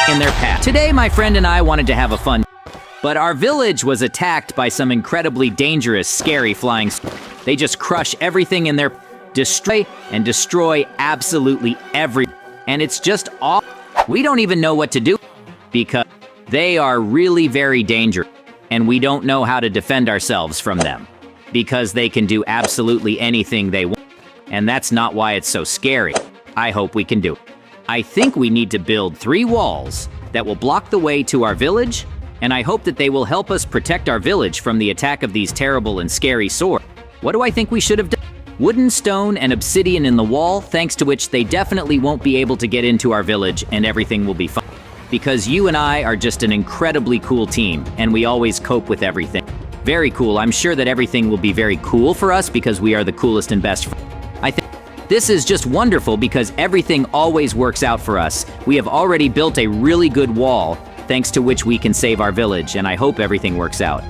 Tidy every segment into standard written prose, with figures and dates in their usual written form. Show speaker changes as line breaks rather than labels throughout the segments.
in their path. Today, my friend and I wanted to have a fun, but our village was attacked by some incredibly dangerous, scary flying. They just crush everything in their destroy absolutely every. And it's just all. We don't even know what to do because they are really very dangerous, and we don't know how to defend ourselves from them because they can do absolutely anything they want. And that's not why it's so scary. I hope we can do it. I think we need to build 3 walls that will block the way to our village, and I hope that they will help us protect our village from the attack of these terrible and scary swords. What do I think we should have done? Wooden, stone, and obsidian in the wall, thanks to which they definitely won't be able to get into our village and everything will be fine. Because you and I are just an incredibly cool team, and we always cope with everything. Very cool. I'm sure that everything will be very cool for us because we are the coolest and best friends. I think this is just wonderful because everything always works out for us. We have already built a really good wall, thanks to which we can save our village, and I hope everything works out.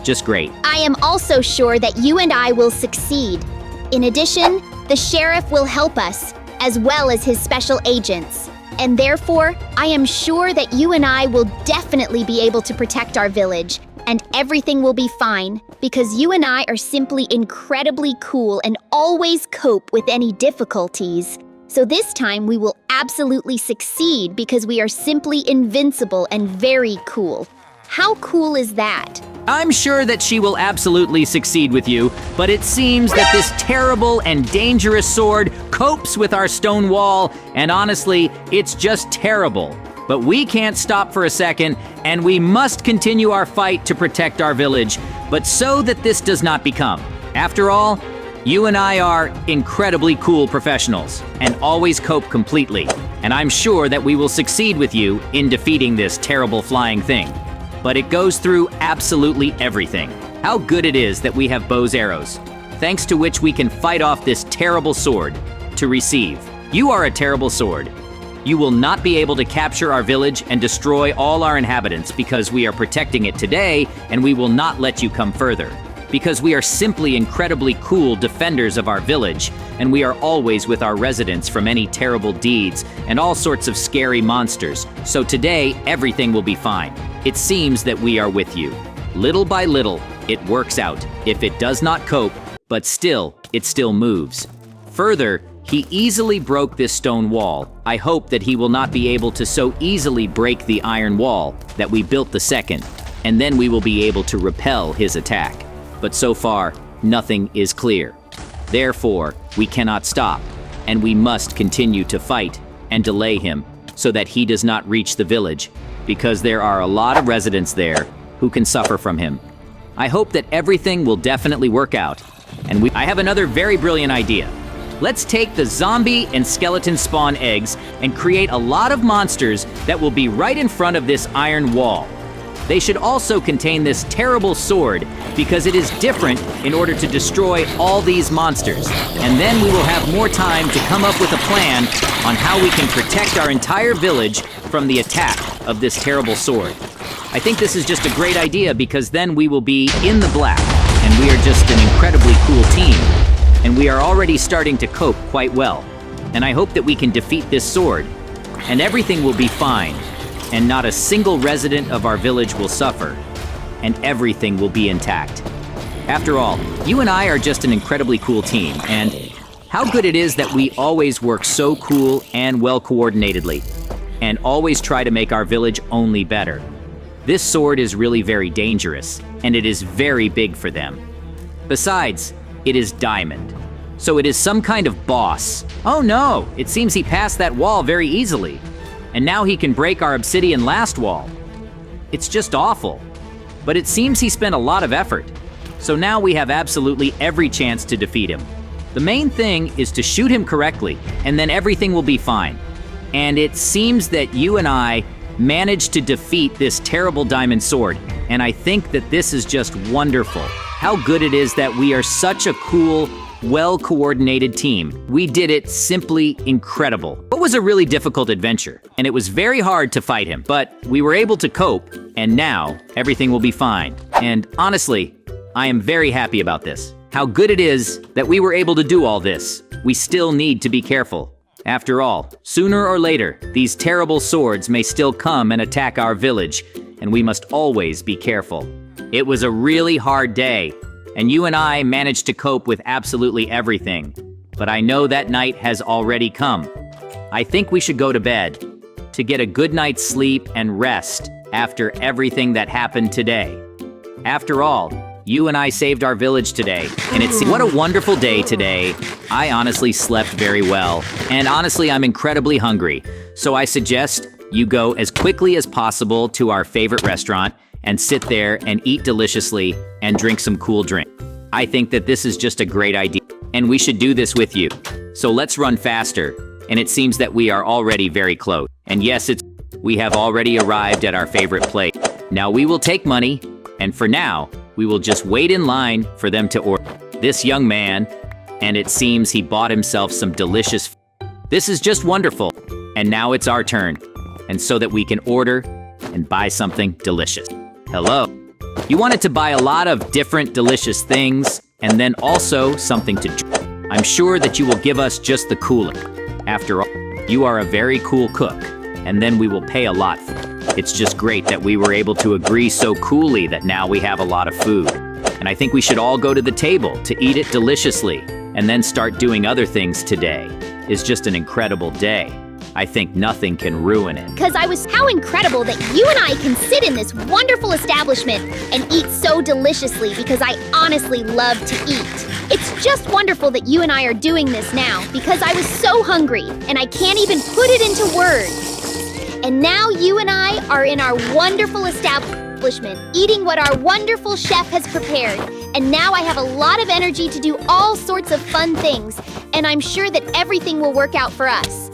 Just great.
I am also sure that you and I will succeed. In addition, the sheriff will help us, as well as his special agents. And therefore, I am sure that you and I will definitely be able to protect our village, and everything will be fine, because you and I are simply incredibly cool and always cope with any difficulties. So this time we will absolutely succeed because we are simply invincible and very cool. How cool is that?
I'm sure that she will absolutely succeed with you, but it seems that this terrible and dangerous sword copes with our stone wall, and honestly, it's just terrible. But we can't stop for a second, and we must continue our fight to protect our village, but so that this does not become. After all, you and I are incredibly cool professionals, and always cope completely, and I'm sure that we will succeed with you in defeating this terrible flying thing. But it goes through absolutely everything. How good it is that we have bow's arrows, thanks to which we can fight off this terrible sword. To receive, you are a terrible sword. You will not be able to capture our village and destroy all our inhabitants because we are protecting it today, and we will not let you come further. Because we are simply incredibly cool defenders of our village, and we are always with our residents from any terrible deeds and all sorts of scary monsters. So today, everything will be fine. It seems that we are with you. Little by little, it works out. If it does not cope, but still, it still moves. Further, he easily broke this stone wall. I hope that he will not be able to so easily break the iron wall that we built the second, and then we will be able to repel his attack. But so far, nothing is clear. Therefore, we cannot stop, and we must continue to fight and delay him so that he does not reach the village, because there are a lot of residents there who can suffer from him. I hope that everything will definitely work out, and I have another very brilliant idea. Let's take the zombie and skeleton spawn eggs and create a lot of monsters that will be right in front of this iron wall. They should also contain this terrible sword because it is different in order to destroy all these monsters. And then we will have more time to come up with a plan on how we can protect our entire village from the attack of this terrible sword. I think this is just a great idea because then we will be in the black, and we are just an incredibly cool team. And we are already starting to cope quite well. And I hope that we can defeat this sword, and everything will be fine. And not a single resident of our village will suffer, and everything will be intact. After all, you and I are just an incredibly cool team, and how good it is that we always work so cool and well coordinatedly, and always try to make our village only better. This sword is really very dangerous, and it is very big for them. Besides, it is diamond, so it is some kind of boss. Oh no, it seems he passed that wall very easily. And now he can break our obsidian last wall. It's just awful. But it seems he spent a lot of effort. So now we have absolutely every chance to defeat him. The main thing is to shoot him correctly, and then everything will be fine. And it seems that you and I managed to defeat this terrible diamond sword, and I think that this is just wonderful. How good it is that we are such a cool, well-coordinated team. We did it simply incredible. It was a really difficult adventure, and it was very hard to fight him, but we were able to cope, and now everything will be fine. And honestly, I am very happy about this. How good it is that we were able to do all this. We still need to be careful. After all, sooner or later, these terrible swords may still come and attack our village, and we must always be careful. It was a really hard day, and you and I managed to cope with absolutely everything. But I know that night has already come. I think we should go to bed to get a good night's sleep and rest after everything that happened today. After all, you and I saved our village today, and what a wonderful day today. I honestly slept very well, and honestly, I'm incredibly hungry. So I suggest you go as quickly as possible to our favorite restaurant and sit there and eat deliciously and drink some cool drink. I think that this is just a great idea, and we should do this with you. So let's run faster, and it seems that we are already very close. And yes, we have already arrived at our favorite place. Now we will take money, and for now, we will just wait in line for them to order. This young man, and it seems he bought himself some delicious. This is just wonderful. And now it's our turn, and so that we can order and buy something delicious. Hello. You wanted to buy a lot of different delicious things, and then also something to drink. I'm sure that you will give us just the cooler. After all, you are a very cool cook, and then we will pay a lot for it. It's just great that we were able to agree so coolly that now we have a lot of food. And I think we should all go to the table to eat it deliciously, and then start doing other things today. It's just an incredible day. I think nothing can ruin it.
How incredible that you and I can sit in this wonderful establishment and eat so deliciously because I honestly love to eat. It's just wonderful that you and I are doing this now because I was so hungry and I can't even put it into words. And now you and I are in our wonderful establishment, eating what our wonderful chef has prepared. And now I have a lot of energy to do all sorts of fun things, and I'm sure that everything will work out for us.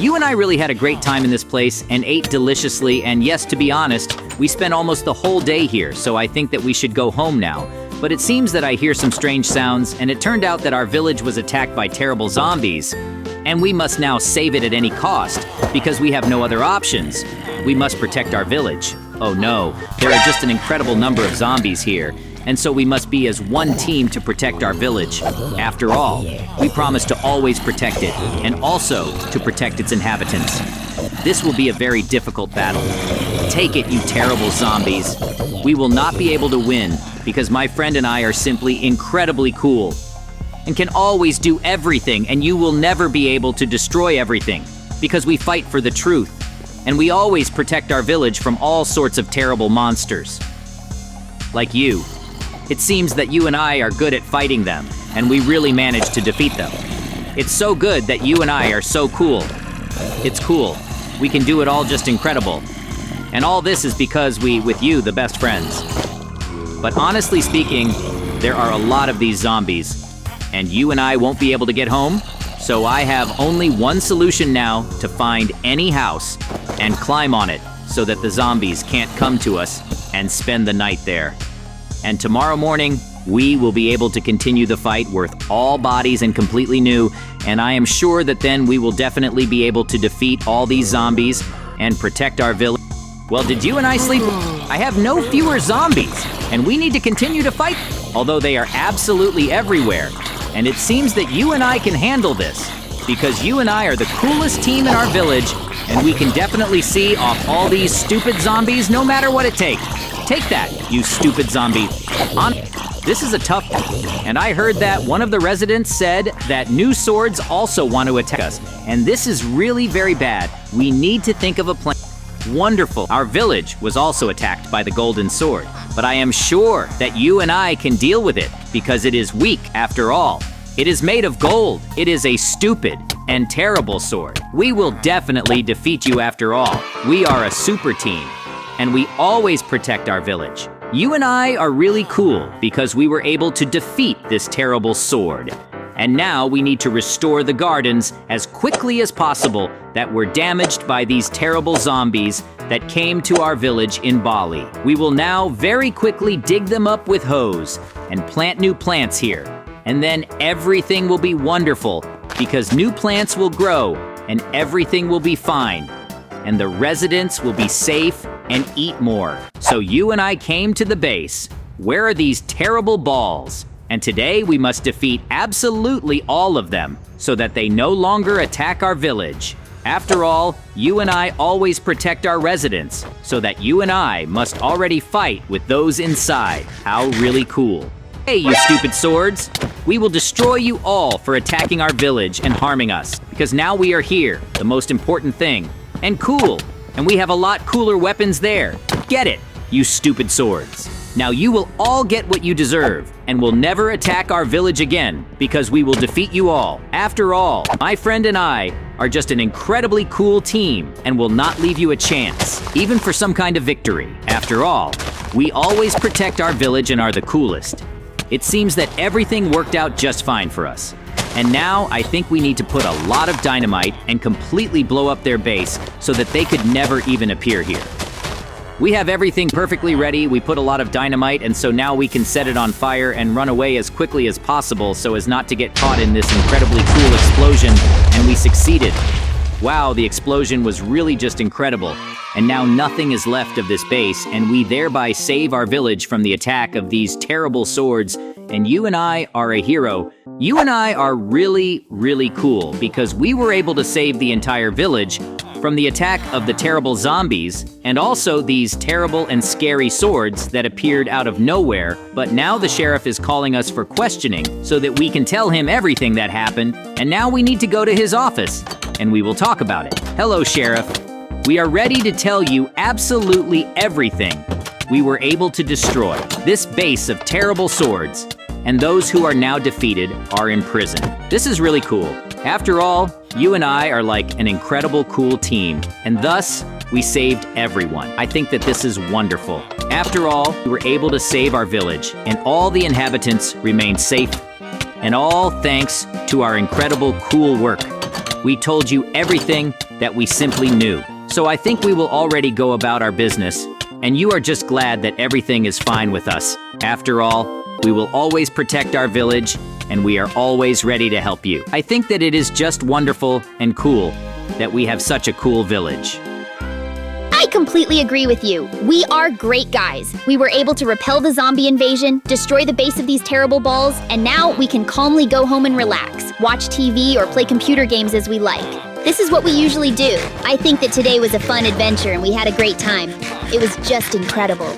You and I really had a great time in this place and ate deliciously, and yes, to be honest, we spent almost the whole day here, so I think that we should go home now. But it seems that I hear some strange sounds, and it turned out that our village was attacked by terrible zombies, and we must now save it at any cost, because we have no other options. We must protect our village. Oh no, there are just an incredible number of zombies here, and so we must be as one team to protect our village. After all, we promise to always protect it, and also to protect its inhabitants. This will be a very difficult battle. Take it, you terrible zombies. We will not be able to win, because my friend and I are simply incredibly cool, and can always do everything, and you will never be able to destroy everything, because we fight for the truth, and we always protect our village from all sorts of terrible monsters. Like you. It seems that you and I are good at fighting them, and we really managed to defeat them. It's so good that you and I are so cool. It's cool. We can do it all just incredible. And all this is because with you, the best friends. But honestly speaking, there are a lot of these zombies, and you and I won't be able to get home, so I have only one solution now to find any house and climb on it so that the zombies can't come to us and spend the night there. And tomorrow morning, we will be able to continue the fight worth all bodies and completely new, and I am sure that then we will definitely be able to defeat all these zombies and protect our village. Well, did you and I sleep? I have no fewer zombies, and we need to continue to fight, although they are absolutely everywhere. And it seems that you and I can handle this, because you and I are the coolest team in our village, and we can definitely see off all these stupid zombies no matter what it takes. Take that, you stupid zombie. This is a tough one. And I heard that one of the residents said that new swords also want to attack us. And this is really very bad. We need to think of a plan. Wonderful. Our village was also attacked by the golden sword. But I am sure that you and I can deal with it because it is weak after all. It is made of gold. It is a stupid and terrible sword. We will definitely defeat you after all. We are a super team, and we always protect our village. You and I are really cool because we were able to defeat this terrible sword. And now we need to restore the gardens as quickly as possible that were damaged by these terrible zombies that came to our village in Bali. We will now very quickly dig them up with hose and plant new plants here. And then everything will be wonderful because new plants will grow and everything will be fine. And the residents will be safe and eat more. So you and I came to the base. Where are these terrible balls? And today we must defeat absolutely all of them so that they no longer attack our village. After all, you and I always protect our residents, so that you and I must already fight with those inside. How really cool. Hey, you stupid swords! We will destroy you all for attacking our village and harming us, because now we are here, the most important thing. And cool! And we have a lot cooler weapons there. Get it, you stupid swords. Now you will all get what you deserve, and will never attack our village again, because we will defeat you all. After all, my friend and I are just an incredibly cool team, and will not leave you a chance, even for some kind of victory. After all, we always protect our village and are the coolest. It seems that everything worked out just fine for us. And now I think we need to put a lot of dynamite and completely blow up their base so that they could never even appear here. We have everything perfectly ready. We put a lot of dynamite, and so now we can set it on fire and run away as quickly as possible so as not to get caught in this incredibly cool explosion, and we succeeded. Wow, the explosion was really just incredible. And now nothing is left of this base, and we thereby save our village from the attack of these terrible swords, and you and I are a hero. You and I are really, really cool because we were able to save the entire village from the attack of the terrible zombies, and also these terrible and scary swords that appeared out of nowhere. But now the sheriff is calling us for questioning so that we can tell him everything that happened, and now we need to go to his office, and we will talk about it. Hello, Sheriff. We are ready to tell you absolutely everything we were able to destroy. This base of terrible swords, and those who are now defeated are in prison. This is really cool. After all, you and I are like an incredible cool team, and thus, we saved everyone. I think that this is wonderful. After all, we were able to save our village, and all the inhabitants remained safe, and all thanks to our incredible cool work. We told you everything that we simply knew. So I think we will already go about our business, and you are just glad that everything is fine with us. After all, we will always protect our village, and we are always ready to help you. I think that it is just wonderful and cool that we have such a cool village.
I completely agree with you. We are great guys. We were able to repel the zombie invasion, destroy the base of these terrible balls, and now we can calmly go home and relax, watch TV or play computer games as we like. This is what we usually do. I think that today was a fun adventure and we had a great time. It was just incredible.